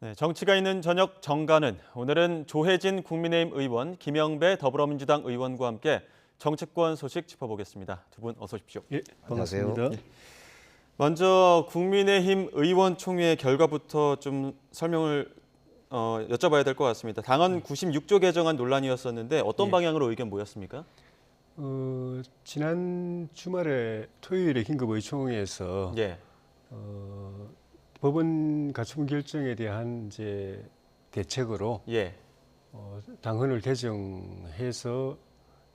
네, 정치가 있는 저녁 정가는 오늘은 조혜진 국민의힘 의원, 김영배 더불어민주당 의원과 함께 정치권 소식 짚어보겠습니다. 두 분 어서 오십시오. 예, 반갑습니다. 먼저 국민의힘 의원총회 결과부터 좀 설명을 여쭤봐야 될 것 같습니다. 당헌 96조 개정안 논란이었었는데 어떤 방향으로 의견 모였습니까? 지난 주말에 토요일에 긴급 의총에서 예. 법원 가처분 결정에 대한 이제 대책으로 예. 당헌을 개정해서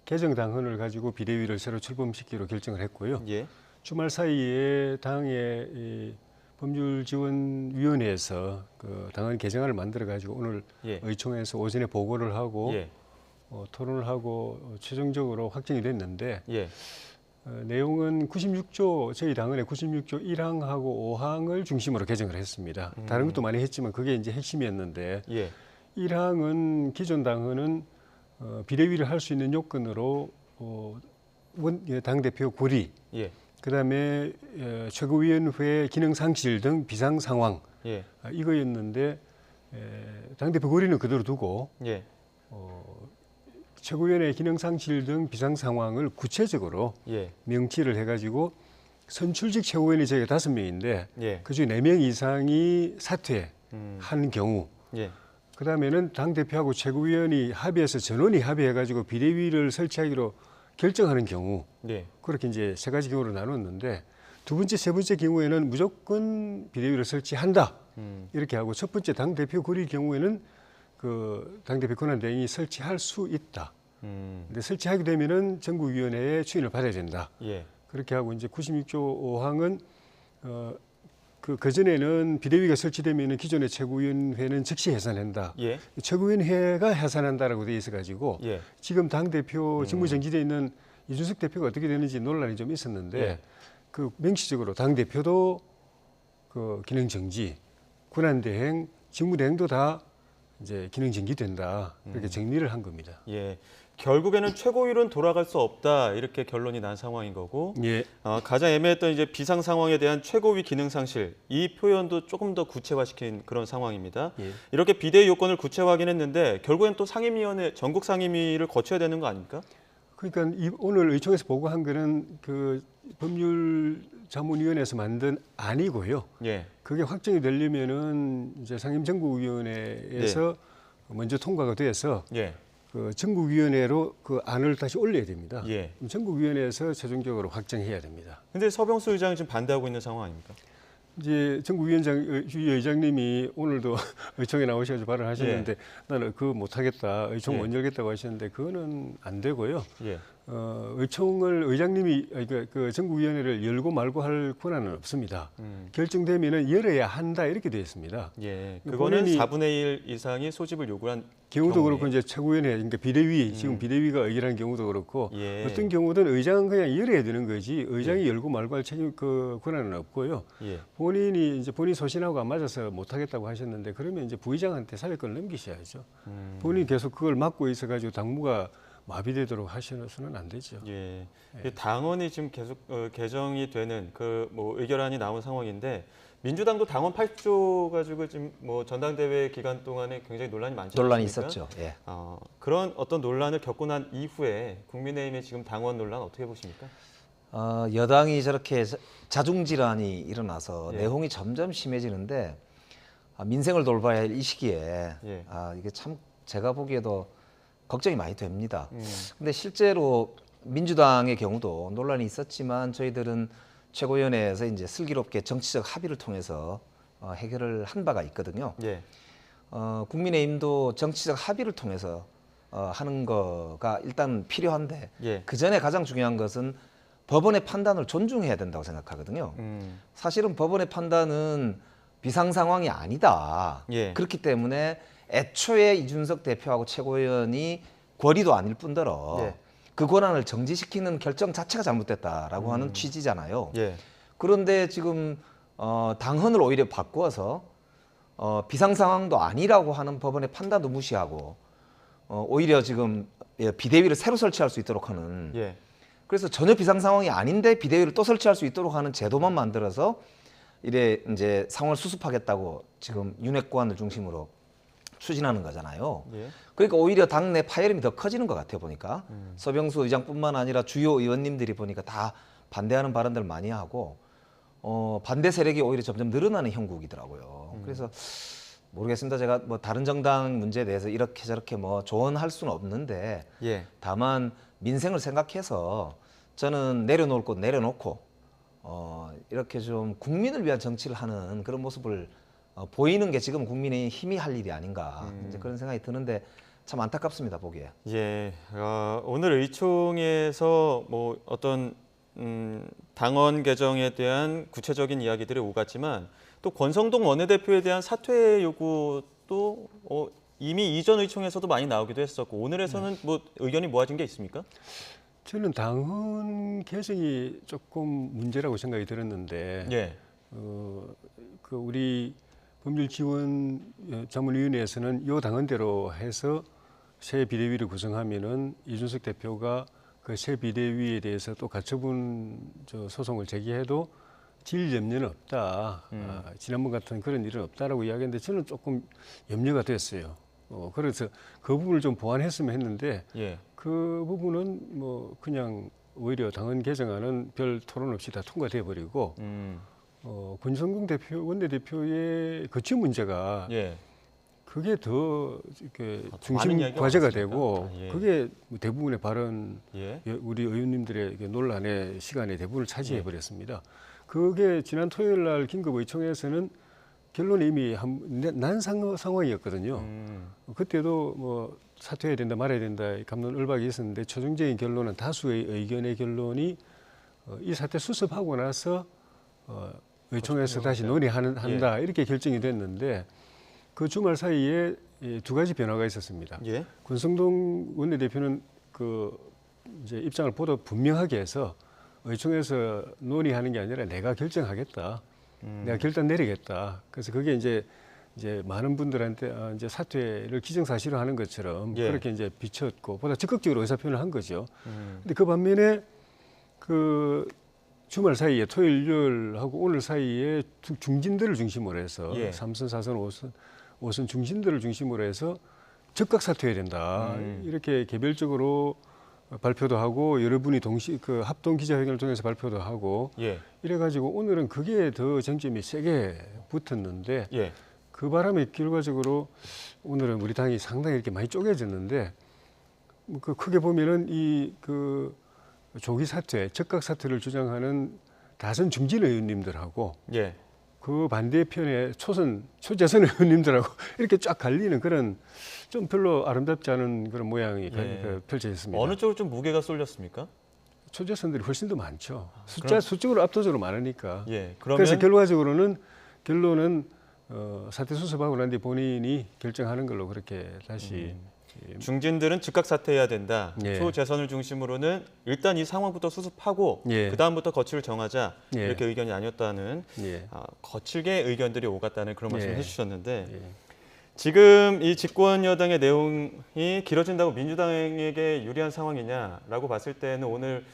개정 당헌을 가지고 비대위를 새로 출범시키기로 결정을 했고요. 예. 주말 사이에 당의 이 법률지원위원회에서 그 당헌 개정안을 만들어 가지고 오늘 예. 의총에서 오전에 보고를 하고 예. 토론을 하고 최종적으로 확정이 됐는데 예. 내용은 96조 저희 당헌의 96조 1항하고 5항을 중심으로 개정을 했습니다. 다른 것도 많이 했지만 그게 이제 핵심이었는데 예. 1항은 기존 당헌은 비대위를 할 수 있는 요건으로 당 대표 고리, 예. 그다음에 최고위원회 기능 상실 등 비상 상황 예. 이거였는데 당 대표 고리는 그대로 두고 예. 최고위원회 기능 상실 등 비상 상황을 구체적으로 예. 명치를 해가지고 선출직 최고위원이 저희가 5명인데 예. 그중에 4명 이상이 사퇴한 경우, 예. 그 다음에는 당 대표하고 최고위원이 합의해서 전원이 합의해가지고 비대위를 설치하기로 결정하는 경우, 예. 그렇게 이제 3가지 경우로 나눴는데 두 번째, 세 번째 경우에는 무조건 비대위를 설치한다 이렇게 하고 첫 번째 당 대표 고릴 경우에는 그 당대표 권한대행이 설치할 수 있다. 근데 설치하게 되면은 전국위원회의 추인을 받아야 된다. 예. 그렇게 하고 이제 96조 5항은 그 전에는 비대위가 설치되면은 기존의 최고위원회는 즉시 해산한다. 예. 최고위원회가 해산한다라고 돼 있어 가지고 예. 지금 당 대표 직무정지돼 있는 이준석 대표가 어떻게 되는지 논란이 좀 있었는데 예. 그 명시적으로 당 대표도 그 기능정지, 권한대행, 직무대행도 다 이제 기능 정지된다 이렇게 정리를 한 겁니다. 예. 결국에는 최고위로는 돌아갈 수 없다 이렇게 결론이 난 상황인 거고 예. 가장 애매했던 이제 비상 상황에 대한 최고위 기능 상실 이 표현도 조금 더 구체화시킨 그런 상황입니다. 예. 이렇게 비대위 요건을 구체화하긴 했는데 결국엔 또 상임위원회 전국 상임위를 거쳐야 되는 거 아닙니까? 그러니까 오늘 의총에서 보고한 거는 그 법률자문위원회에서 만든 안이고요. 예. 그게 확정이 되려면은 이제 상임정국위원회에서 먼저 통과가 돼서 예. 그 전국위원회로 그 안을 다시 올려야 됩니다. 예. 그럼 전국위원회에서 최종적으로 확정해야 됩니다. 근데 서병수 의장이 지금 반대하고 있는 상황 아닙니까? 이제 전국위원장님이 오늘도 의총에 나오셔서 발언하셨는데 나는 그거 못하겠다, 의총 못 열겠다고 하셨는데 그거는 안 되고요. 예. 의총을 의장님이 그 전국위원회를 열고 말고 할 권한은 없습니다. 결정되면은 열어야 한다 이렇게 되어 있습니다. 예. 그거는 본인이 4분의 1 이상이 소집을 요구한 경우도 경우에. 그렇고 이제 최고위원회 그러니까 비대위 지금 비대위가 의결한 경우도 그렇고 예. 어떤 경우든 의장은 그냥 열어야 되는 거지 의장이 열고 말고 할 책임 그 권한은 없고요. 예. 본인이 이제 본인 소신하고 안 맞아서 못 하겠다고 하셨는데 그러면 이제 부의장한테 사회권을 넘기셔야죠. 본인이 계속 그걸 막고 있어가지고 당무가 마비되도록 하셔서는 안 되죠. 예. 당원이 지금 계속 개정이 되는 그 뭐 의결안이 나온 상황인데 민주당도 당원 8조 가지고 지금 뭐 전당대회 기간 동안에 굉장히 논란이 많지 않습니까? 논란이 있었죠. 예. 그런 어떤 논란을 겪고 난 이후에 국민의힘의 지금 당원 논란 어떻게 보십니까? 여당이 저렇게 자중질환이 일어나서 예. 내홍이 점점 심해지는데 민생을 돌봐야 할 이 시기에 예. 이게 참 제가 보기에도 걱정이 많이 됩니다. 근데 실제로 민주당의 경우도 논란이 있었지만 저희들은 최고위원회에서 이제 슬기롭게 정치적 합의를 통해서 해결을 한 바가 있거든요. 예. 국민의힘도 정치적 합의를 통해서 하는 거가 일단 필요한데 예. 그 전에 가장 중요한 것은 법원의 판단을 존중해야 된다고 생각하거든요. 사실은 법원의 판단은 비상 상황이 아니다. 예. 그렇기 때문에 애초에 이준석 대표하고 최고위원이 권리도 아닐 뿐더러 예. 그 권한을 정지시키는 결정 자체가 잘못됐다라고 하는 취지잖아요. 예. 그런데 지금 당헌을 오히려 바꾸어서 비상 상황도 아니라고 하는 법원의 판단도 무시하고 오히려 지금 비대위를 새로 설치할 수 있도록 하는 예. 그래서 전혀 비상 상황이 아닌데 비대위를 또 설치할 수 있도록 하는 제도만 만들어서 이래 이제 상황을 수습하겠다고 지금 윤핵관을 중심으로 추진하는 거잖아요. 예. 그러니까 오히려 당내 파열음이 더 커지는 것 같아요 보니까. 서병수 의장뿐만 아니라 주요 의원님들이 보니까 다 반대하는 발언들 많이 하고 반대 세력이 오히려 점점 늘어나는 형국이더라고요. 그래서 모르겠습니다. 제가 뭐 다른 정당 문제에 대해서 이렇게 저렇게 뭐 조언할 수는 없는데 예. 다만 민생을 생각해서 저는 내려놓을 곳 내려놓고 이렇게 좀 국민을 위한 정치를 하는 그런 모습을 보이는 게 지금 국민의 힘이 할 일이 아닌가 이제 그런 생각이 드는데 참 안타깝습니다 보기에. 예. 오늘 의총에서 뭐 어떤 당원 개정에 대한 구체적인 이야기들이 오갔지만 또 권성동 원내대표에 대한 사퇴 요구도 이미 이전 의총에서도 많이 나오기도 했었고 오늘에서는 뭐 의견이 모아진 게 있습니까? 저는 당헌 개정이 조금 문제라고 생각이 들었는데 예. 그 우리 법률지원 자문위원회에서는 이 당헌대로 해서 새 비대위를 구성하면은 이준석 대표가 그 새 비대위에 대해서 또 가처분 소송을 제기해도 질 염려는 없다. 지난번 같은 그런 일은 없다라고 이야기했는데 저는 조금 염려가 됐어요. 그래서 그 부분을 좀 보완했으면 했는데 예. 그 부분은 뭐 그냥 오히려 당헌 개정안은 별 토론 없이 다 통과돼 버리고 권성동 원내대표의 거취 문제가 예. 그게 더 이렇게 많은 중심 이야기가 과제가 많았습니까? 되고 예. 그게 뭐 대부분의 발언 예. 우리 의원님들의 논란의 시간의 대부분을 차지해 버렸습니다. 그게 지난 토요일 날 긴급의총에서는 결론이 이미 난 상황이었거든요. 그때도 뭐 사퇴해야 된다 말아야 된다 갑론을박이 있었는데 최종적인 결론은 다수의 의견의 결론이 이 사태 수습하고 나서 의총에서 다시 논의한다 이렇게 결정이 됐는데 그 주말 사이에 두 가지 변화가 있었습니다. 예. 권성동 원내대표는 그 이제 입장을 보다 분명하게 해서 의총에서 논의하는 게 아니라 내가 결정하겠다. 내가 결단 내리겠다. 그래서 그게 이제 많은 분들한테 이제 사퇴를 기정사실로 하는 것처럼 예. 그렇게 이제 비쳤고 보다 적극적으로 의사표현을 한 거죠. 근데 그 반면에 그 주말 사이에 토요일, 일요일하고 오늘 사이에 중진들을 중심으로 해서 예. 3선, 4선, 5선 중진들을 중심으로 해서 즉각 사퇴해야 된다. 이렇게 개별적으로 발표도 하고 여러분이 동시 그 합동 기자회견을 통해서 발표도 하고 예. 이래가지고 오늘은 그게 더 쟁점이 세게 붙었는데 예. 그 바람에 결과적으로 오늘은 우리 당이 상당히 이렇게 많이 쪼개졌는데 그 크게 보면은 이 그 조기 사퇴, 즉각 사퇴를 주장하는 다선 중진 의원님들하고 예. 그 반대편에 초재선 의원님들하고 이렇게 쫙 갈리는 그런 좀 별로 아름답지 않은 그런 모양이 예. 펼쳐졌습니다. 어느 쪽으로 좀 무게가 쏠렸습니까? 초재선들이 훨씬 더 많죠. 그럼- 수적으로 압도적으로 많으니까. 예. 그러면 그래서 결론은 사퇴 수습하고 난 뒤 본인이 결정하는 걸로 그렇게 다시 중진들은 즉각 사퇴해야 된다. 예. 초재선을 중심으로는 일단 이 상황부터 수습하고 예. 그 다음부터 거취를 정하자 예. 이렇게 의견이 아니었다는 예. 거칠게 의견들이 오갔다는 그런 말씀을 예. 해주셨는데 예. 지금 이 집권 여당의 내용이 길어진다고 민주당에게 유리한 상황이냐라고 봤을 때는 오늘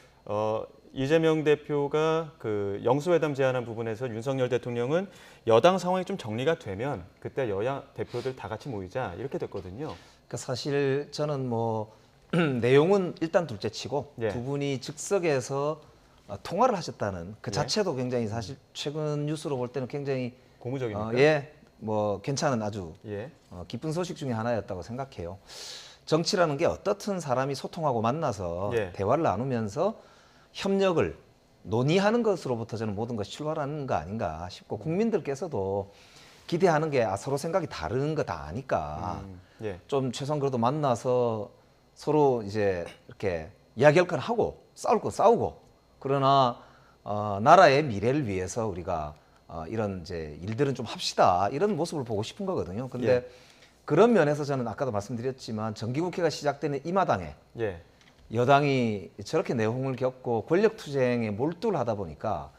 이재명 대표가 그 영수회담 제안한 부분에서 윤석열 대통령은 여당 상황이 좀 정리가 되면 그때 여야 대표들 다 같이 모이자 이렇게 됐거든요. 그러니까 사실 저는 뭐 내용은 일단 둘째치고 예. 두 분이 즉석에서 통화를 하셨다는 그 예. 자체도 굉장히 사실 최근 뉴스로 볼 때는 굉장히 고무적입니까? 예, 뭐 괜찮은 아주 예. 기쁜 소식 중에 하나였다고 생각해요. 정치라는 게 어떻든 사람이 소통하고 만나서 예. 대화를 나누면서 협력을 논의하는 것으로부터 저는 모든 것이 출발하는 거 아닌가 싶고 국민들께서도 기대하는 게 서로 생각이 다른 거 다 아니까 예. 좀 최소한 그래도 만나서 서로 이제 이렇게 이야기할 건 하고 싸울 건 싸우고 그러나 나라의 미래를 위해서 우리가 이런 이제 일들은 좀 합시다 이런 모습을 보고 싶은 거거든요. 근데 예. 그런 면에서 저는 아까도 말씀드렸지만 정기국회가 시작되는 이 마당에 예. 여당이 저렇게 내홍을 겪고 권력 투쟁에 몰두를 하다 보니까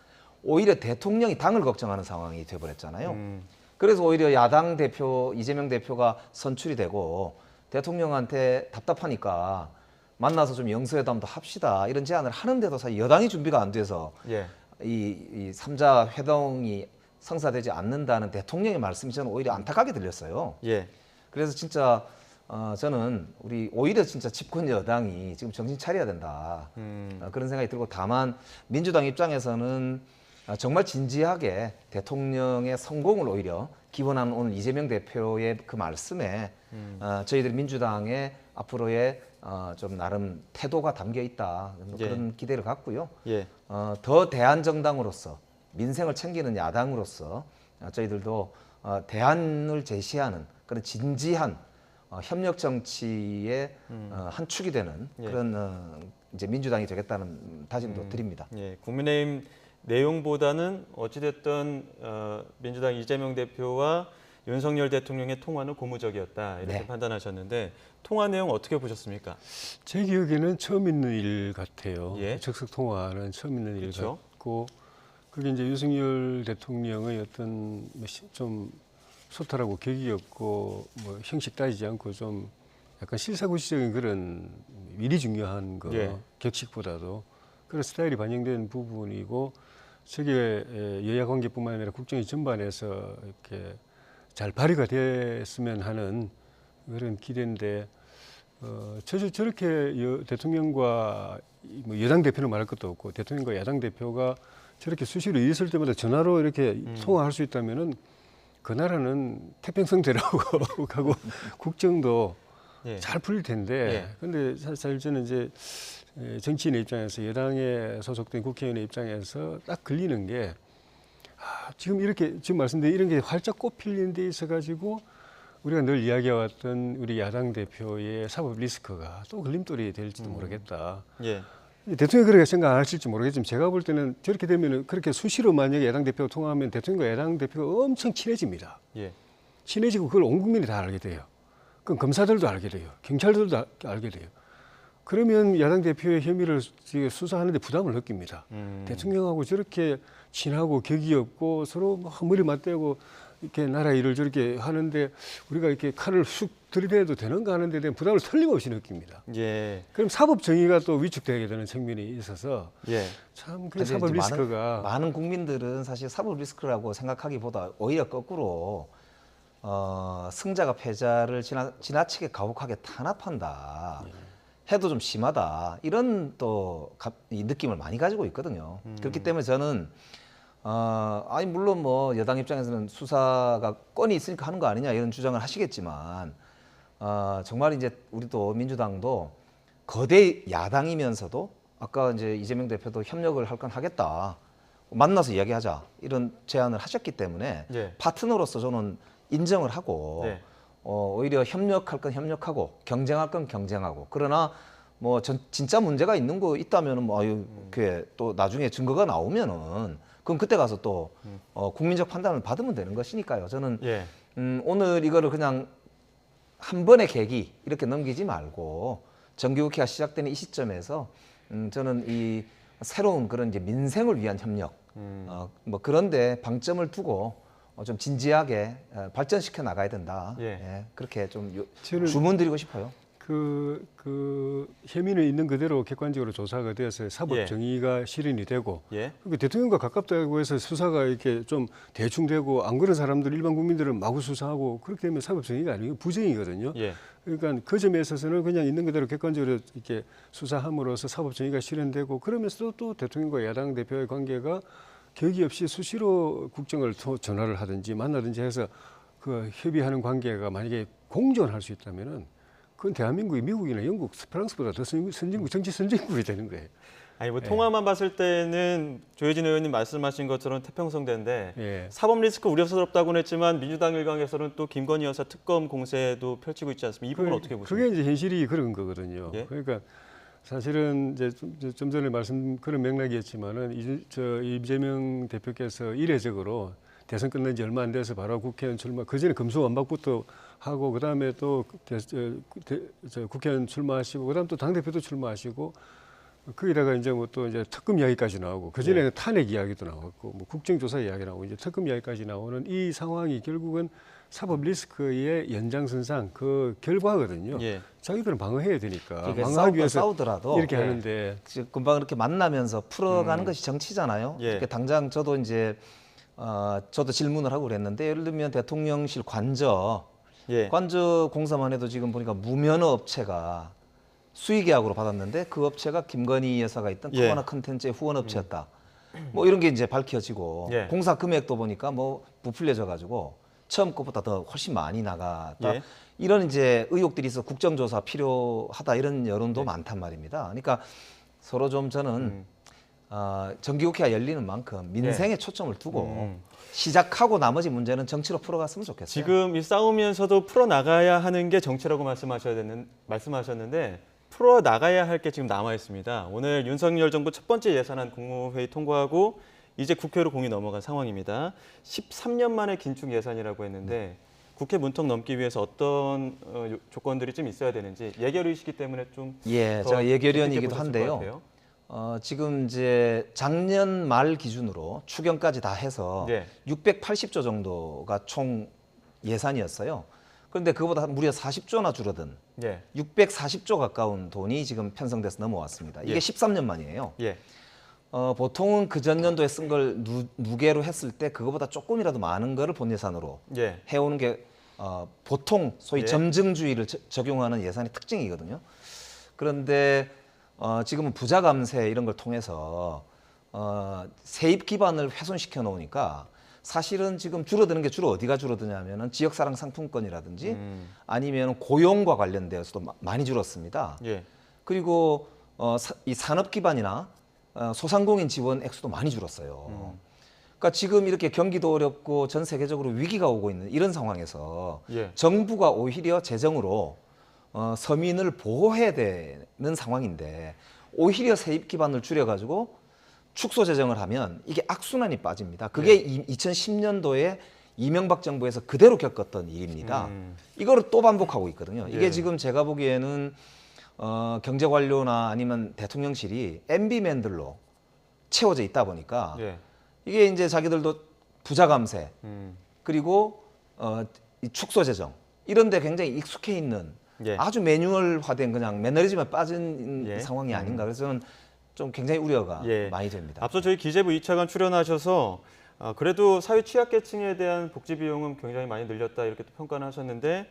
오히려 대통령이 당을 걱정하는 상황이 돼버렸잖아요. 그래서 오히려 야당 대표 이재명 대표가 선출이 되고 대통령한테 답답하니까 만나서 좀 영수회담도 합시다 이런 제안을 하는데도 사실 여당이 준비가 안 돼서 예. 이 3자 회동이 성사되지 않는다는 대통령의 말씀이 저는 오히려 안타깝게 들렸어요. 예. 그래서 진짜 저는 우리 오히려 진짜 집권 여당이 지금 정신 차려야 된다. 그런 생각이 들고 다만 민주당 입장에서는 정말 진지하게 대통령의 성공을 오히려 기원하는 오늘 이재명 대표의 그 말씀에 저희들 민주당의 앞으로의 좀 나름 태도가 담겨 있다. 예. 그런 기대를 갖고요. 예. 더 대안정당으로서 민생을 챙기는 야당으로서 저희들도 대안을 제시하는 그런 진지한 협력 정치의 한 축이 되는 예. 그런 이제 민주당이 되겠다는 다짐도 드립니다. 예. 국민의힘 내용보다는 어찌됐든 민주당 이재명 대표와 윤석열 대통령의 통화는 고무적이었다 이렇게 네. 판단하셨는데 통화 내용 어떻게 보셨습니까? 제 기억에는 처음 있는 일 같아요. 예. 적석 통화는 처음 있는 일 그렇죠. 같고 그게 이제 윤석열 대통령의 어떤 좀 소탈하고 격이었고 뭐 형식 따지지 않고 좀 약간 실사구시적인 그런 미리 중요한 거 예. 격식보다도 그런 스타일이 반영된 부분이고 세계 여야 관계뿐만 아니라 국정의 전반에서 이렇게 잘 발휘가 됐으면 하는 그런 기대인데 저렇게 대통령과 뭐 여당 대표는 말할 것도 없고 대통령과 야당 대표가 저렇게 수시로 있을 때마다 전화로 이렇게 통화할 수 있다면은 그 나라는 태평성대라고 하고 국정도 예. 잘 풀릴 텐데. 근데 사실 저는 이제 정치인의 입장에서 여당에 소속된 국회의원의 입장에서 딱 걸리는 게 지금 이렇게 지금 말씀드린 이런 게 활짝 꽃필린 데 있어 가지고 우리가 늘 이야기해왔던 우리 야당 대표의 사법 리스크가 또 걸림돌이 될지도 모르겠다. 예. 대통령이 그렇게 생각 안 하실지 모르겠지만 제가 볼 때는 저렇게 되면 그렇게 수시로 만약에 야당 대표가 통화하면 대통령과 야당 대표가 엄청 친해집니다. 예. 친해지고 그걸 온 국민이 다 알게 돼요. 그럼 검사들도 알게 돼요. 경찰들도 알게 돼요. 그러면 야당 대표의 혐의를 수사하는데 부담을 느낍니다. 대통령하고 저렇게 친하고 격이 없고 서로 막 머리 맞대고 이렇게 나라 일을 저렇게 하는데 우리가 이렇게 칼을 쑥 들이대도 되는가 하는 데 대한 부담을 틀림없이 느낍니다. 예. 그럼 사법 정의가 또 위축되게 되는 측면이 있어서 예. 참 그 근데 사법 이제 리스크가 많은 국민들은 사실 사법 리스크라고 생각하기보다 오히려 거꾸로 승자가 패자를 지나치게 가혹하게 탄압한다. 해도 좀 심하다. 이런 또 이 느낌을 많이 가지고 있거든요. 그렇기 때문에 저는 아니 물론 뭐 여당 입장에서는 수사가 건이 있으니까 하는 거 아니냐 이런 주장을 하시겠지만 정말 이제 우리도 민주당도 거대 야당이면서도 아까 이제 이재명 대표도 협력을 할 건 하겠다. 만나서 이야기하자 이런 제안을 하셨기 때문에 예. 파트너로서 저는 인정을 하고 네. 오히려 협력할 건 협력하고 경쟁할 건 경쟁하고 그러나 뭐 진짜 문제가 있는 거 있다면은 뭐 그게 또 나중에 증거가 나오면은 그럼 그때 가서 또 국민적 판단을 받으면 되는 것이니까요. 저는 예. 오늘 이거를 그냥 한 번의 계기 이렇게 넘기지 말고 정기국회가 시작되는 이 시점에서 저는 이 새로운 그런 이제 민생을 위한 협력 뭐 그런데 방점을 두고 좀 진지하게 발전시켜 나가야 된다. 예. 예, 그렇게 좀 저는 주문드리고 싶어요. 그 혐의는 있는 그대로 객관적으로 조사가 되어서 사법 예. 정의가 실현이 되고 예. 그러니까 대통령과 가깝다고 해서 수사가 이렇게 좀 대충 되고 안 그런 사람들 일반 국민들은 마구 수사하고 그렇게 되면 사법 정의가 아니고 부정이거든요. 예. 그러니까 그 점에 있어서는 그냥 있는 그대로 객관적으로 이렇게 수사함으로써 사법 정의가 실현되고 그러면서도 또 대통령과 야당 대표의 관계가 격이 없이 수시로 국정을 전화를 하든지 만나든지 해서 그 협의하는 관계가 만약에 공존할 수 있다면은 그건 대한민국이 미국이나 영국, 프랑스보다 더 선진국, 정치 선진국이 되는 거예요. 아니 뭐 통화만 봤을 때는 조혜진 의원님 말씀하신 것처럼 태평성대인데 예. 사법 리스크 우려스럽다고는 했지만 민주당 일각에서는 또 김건희 여사 특검 공세도 펼치고 있지 않습니까? 이 부분 은 어떻게 보십니까? 그게 이제 현실이 그런 거거든요. 예? 그러니까 사실은 이제 좀 전에 말씀 그런 맥락이었지만은 이재명 대표께서 이례적으로 대선 끝난 지 얼마 안 돼서 바로 국회의원 출마, 그 전에 금수완박부터 하고 그 다음에 또 국회의원 출마하시고 그 다음 또 당 대표도 출마하시고 거기다가 이제 뭐 또 이제 특검 이야기까지 나오고 그 전에는 탄핵 이야기도 나왔고 뭐 국정조사 이야기 나오고 이제 특검 이야기까지 나오는 이 상황이 결국은 사법 리스크의 연장선상 그 결과거든요. 예. 자기들은 방어해야 되니까 그러니까 방어하기 위해서 싸우더라도 이렇게 예. 하는데 금방 이렇게 만나면서 풀어가는 것이 정치잖아요. 예. 당장 저도 이제 저도 질문을 하고 그랬는데 예를 들면 대통령실 관저 예. 관저 공사만 해도 지금 보니까 무면허 업체가 수의계약으로 받았는데 그 업체가 김건희 여사가 있던 예. 코로나 컨텐츠의 후원 업체였다. 뭐 이런 게 이제 밝혀지고 예. 공사 금액도 보니까 뭐 부풀려져 가지고 처음 것보다 더 훨씬 많이 나갔다. 예. 이런 이제 의혹들이 있어 국정조사 필요하다 이런 여론도 많단 말입니다. 그러니까 서로 좀 저는 정기국회가 열리는 만큼 민생에 초점을 두고 시작하고 나머지 문제는 정치로 풀어갔으면 좋겠어요. 지금 이 싸우면서도 풀어 나가야 하는 게 정치라고 말씀하셨는데 풀어 나가야 할 게 지금 남아 있습니다. 오늘 윤석열 정부 첫 번째 예산안 국무회의 통과하고 이제 국회로 공이 넘어간 상황입니다. 13년 만에 긴축 예산이라고 했는데 국회 문턱 넘기 위해서 어떤 조건들이 좀 있어야 되는지 예결위이시기 때문에 좀 예, 더 제가 예결위원이기도 깊게 보셨을 것 한데요. 같아요. 지금 이제 작년 말 기준으로 추경까지 다 해서 예. 680조 정도가 총 예산이었어요. 그런데 그거보다 무려 40조나 줄어든 예. 640조 가까운 돈이 지금 편성돼서 넘어왔습니다. 이게 예. 13년 만이에요. 예. 보통은 그 전년도에 쓴 걸 누계로 했을 때 그거보다 조금이라도 많은 거를 본 예산으로 예. 해오는 게 보통 소위 예. 점증주의를 적용하는 예산의 특징이거든요. 그런데 지금은 부자 감세 이런 걸 통해서 세입 기반을 훼손시켜 놓으니까 사실은 지금 줄어드는 게 주로 어디가 줄어드냐면은 지역사랑 상품권이라든지 아니면 고용과 관련되어서도 많이 줄었습니다. 예. 그리고 이 산업 기반이나 소상공인 지원 액수도 많이 줄었어요. 그러니까 지금 이렇게 경기도 어렵고 전 세계적으로 위기가 오고 있는 이런 상황에서 예. 정부가 오히려 재정으로 서민을 보호해야 되는 상황인데 오히려 세입 기반을 줄여가지고 축소 재정을 하면 이게 악순환이 빠집니다. 그게 2010년도에 이명박 정부에서 그대로 겪었던 일입니다. 이거를 또 반복하고 있거든요. 이게 예. 지금 제가 보기에는 경제 관료나 아니면 대통령실이 MB맨들로 채워져 있다 보니까 예. 이게 이제 자기들도 부자 감세 그리고 이 축소 재정 이런 데 굉장히 익숙해 있는 예. 아주 매뉴얼화된 그냥 매너리즘에 빠진 예. 상황이 아닌가 그래서 저는 좀 굉장히 우려가 예. 많이 됩니다. 앞서 저희 기재부 2차관 출연하셔서 그래도 사회 취약계층에 대한 복지 비용은 굉장히 많이 늘렸다 이렇게 또 평가를 하셨는데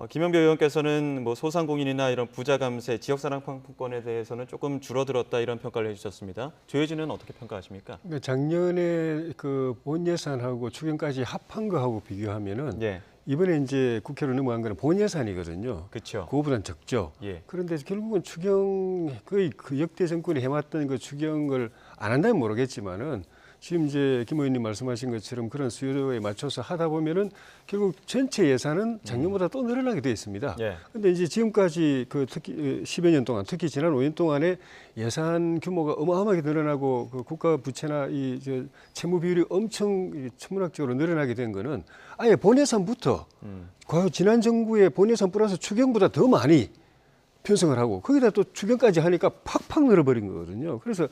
김영배 의원께서는 뭐 소상공인이나 이런 부자 감세, 지역사랑 상품권에 대해서는 조금 줄어들었다 이런 평가를 해주셨습니다. 조혜진은 어떻게 평가하십니까? 그러니까 작년에 그 본 예산하고 추경까지 합한 거하고 비교하면은 예, 이번에 이제 국회로 넘어간 거는 본 예산이거든요. 그렇죠. 그거보다는 적죠. 예, 그런데 결국은 추경 거의 그 역대 정권이 해왔던 그 추경을 안 한다면 모르겠지만은 지금 이제 김 의원님 말씀하신 것처럼 그런 수요에 맞춰서 하다 보면은 결국 전체 예산은 작년보다 또 늘어나게 돼 있습니다. 예. 그런데 이제 지금까지 그 특히 10여 년 동안 특히 지난 5년 동안에 예산 규모가 어마어마하게 늘어나고 그 국가 부채나 이 채무 비율이 엄청 천문학적으로 늘어나게 된 거는 아예 본 예산부터 과거 지난 정부의 본 예산 플러스 추경보다 더 많이 편성을 하고 거기다 또 추경까지 하니까 팍팍 늘어버린 거거든요. 그래서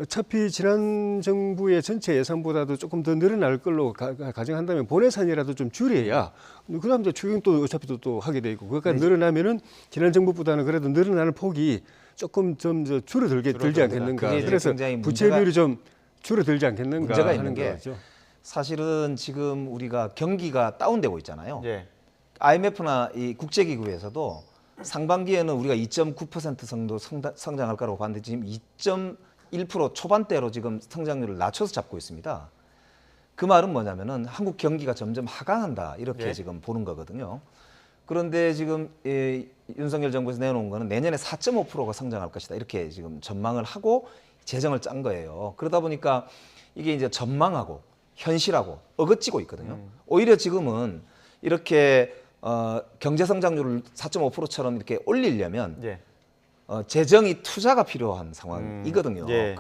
어차피 지난 정부의 전체 예산보다도 조금 더 늘어날 걸로 가정한다면 본 예산이라도 좀 줄여야 그다음에 또 추경 또 어차피 또 하게 돼 있고 그것까지 늘어나면은 지난 정부보다는 그래도 늘어나는 폭이 조금 좀 들지 않겠는가. 그게 그래서 굉장히 부채 문제가 비율이 좀 줄어들지 않겠는가 문제가 하는 있는 게 거죠. 사실은 지금 우리가 경기가 다운되고 있잖아요. 예, IMF나 이 국제기구에서도 상반기에는 우리가 2.9% 정도 성장할 거라고 봤는데 지금 2.1% 초반대로 지금 성장률을 낮춰서 잡고 있습니다. 그 말은 뭐냐면은 한국 경기가 점점 하강한다 이렇게 예. 지금 보는 거거든요. 그런데 지금 윤석열 정부에서 내놓은 거는 내년에 4.5%가 성장할 것이다 이렇게 지금 전망을 하고 재정을 짠 거예요. 그러다 보니까 이게 이제 전망하고 현실하고 어긋지고 있거든요. 오히려 지금은 이렇게 경제 성장률을 4.5%처럼 이렇게 올리려면 예, 재정이 투자가 필요한 상황이거든요. 예.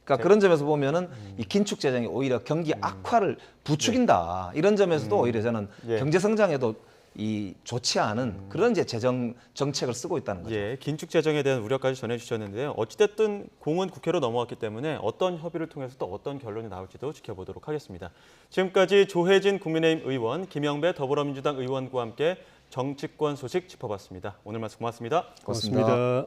그러니까 그런 점에서 보면은 이 긴축 재정이 오히려 경기 악화를 부추긴다. 이런 점에서도 오히려 저는 예. 경제 성장에도 이 좋지 않은 그런 이제 재정 정책을 쓰고 있다는 거죠. 예, 긴축 재정에 대한 우려까지 전해주셨는데요. 어찌됐든 공은 국회로 넘어왔기 때문에 어떤 협의를 통해서 또 어떤 결론이 나올지도 지켜보도록 하겠습니다. 지금까지 조혜진 국민의힘 의원, 김영배 더불어민주당 의원과 함께 정치권 소식 짚어봤습니다. 오늘 말씀 고맙습니다. 고맙습니다.